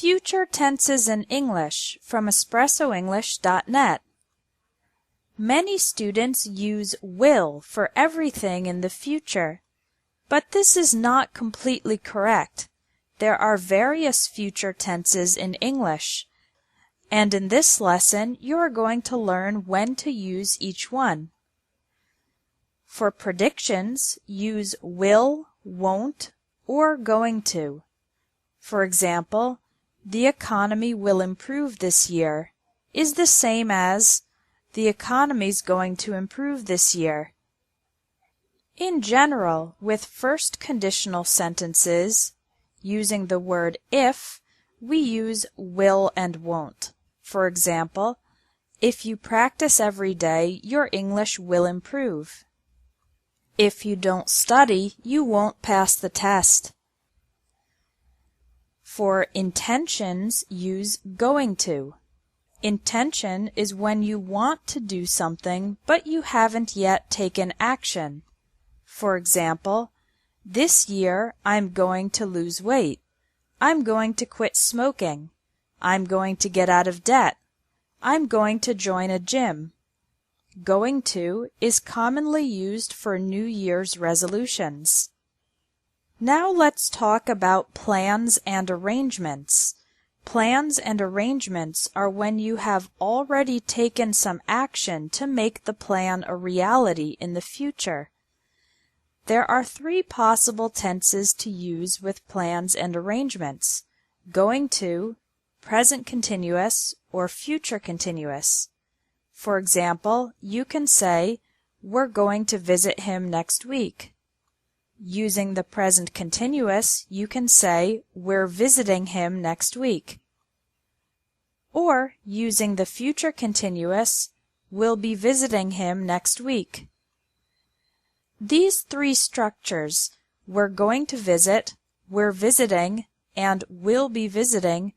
Future tenses in English from EspressoEnglish.net. Many students use will for everything in the future, but this is not completely correct. There are various future tenses in English, and in this lesson you are going to learn when to use each one. For predictions, use will, won't, or going to. For example, the economy will improve this year is the same as the economy's going to improve this year. In general, with first conditional sentences, using the word if, we use will and won't. For example, if you practice every day, your English will improve. If you don't study, you won't pass the test. For intentions, use going to. Intention is when you want to do something, but you haven't yet taken action. For example, this year I'm going to lose weight. I'm going to quit smoking. I'm going to get out of debt. I'm going to join a gym. Going to is commonly used for New Year's resolutions. Now let's talk about plans and arrangements. Plans and arrangements are when you have already taken some action to make the plan a reality in the future. There are three possible tenses to use with plans and arrangements: going to, present continuous, or future continuous. For example, you can say, "We're going to visit him next week." Using the present continuous, you can say, "We're visiting him next week." Or, using the future continuous, "We'll be visiting him next week." These three structures, "we're going to visit," "we're visiting," and "will be visiting,"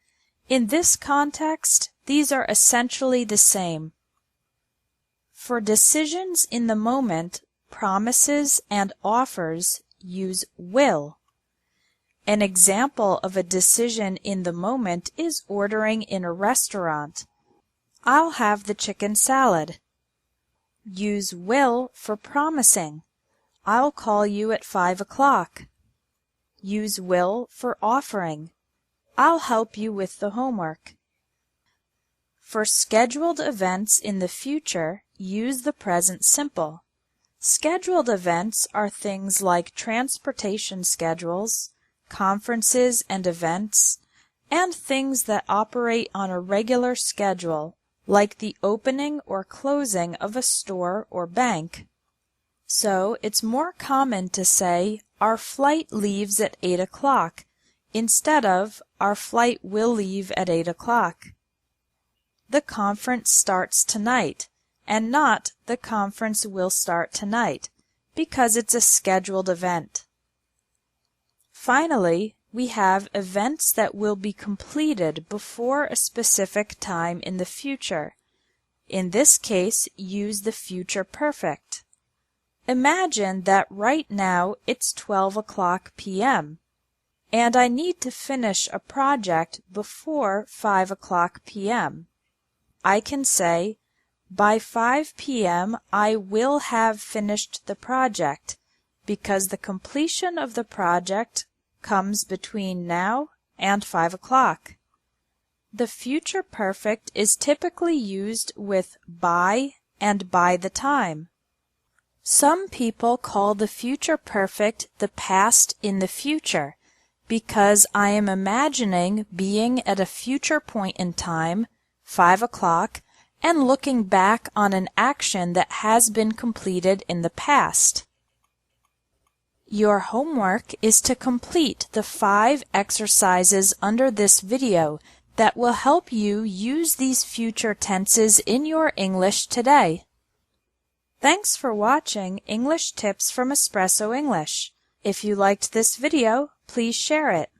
in this context, these are essentially the same. For decisions in the moment, promises, and offers, use will. An example of a decision in the moment is ordering in a restaurant. "I'll have the chicken salad." Use will for promising. "I'll call you at 5 o'clock." Use will for offering. "I'll help you with the homework." For scheduled events in the future, use the present simple. Scheduled events are things like transportation schedules, conferences and events, and things that operate on a regular schedule, like the opening or closing of a store or bank. So it's more common to say, "Our flight leaves at 8 o'clock," instead of "Our flight will leave at 8 o'clock." The conference starts tonight, and not "The conference will start tonight," because it's a scheduled event. Finally, we have events that will be completed before a specific time in the future. In this case, use the future perfect. Imagine that right now it's 12 o'clock p.m., and I need to finish a project before 5 o'clock p.m. I can say, "By 5 p.m. I will have finished the project," because the completion of the project comes between now and 5 o'clock. The future perfect is typically used with by and by the time. Some people call the future perfect the past in the future, because I am imagining being at a future point in time, 5 o'clock, and looking back on an action that has been completed in the past. Your homework is to complete the 5 exercises under this video that will help you use these future tenses in your English today. Thanks for watching English Tips from Espresso English. If you liked this video, please share it.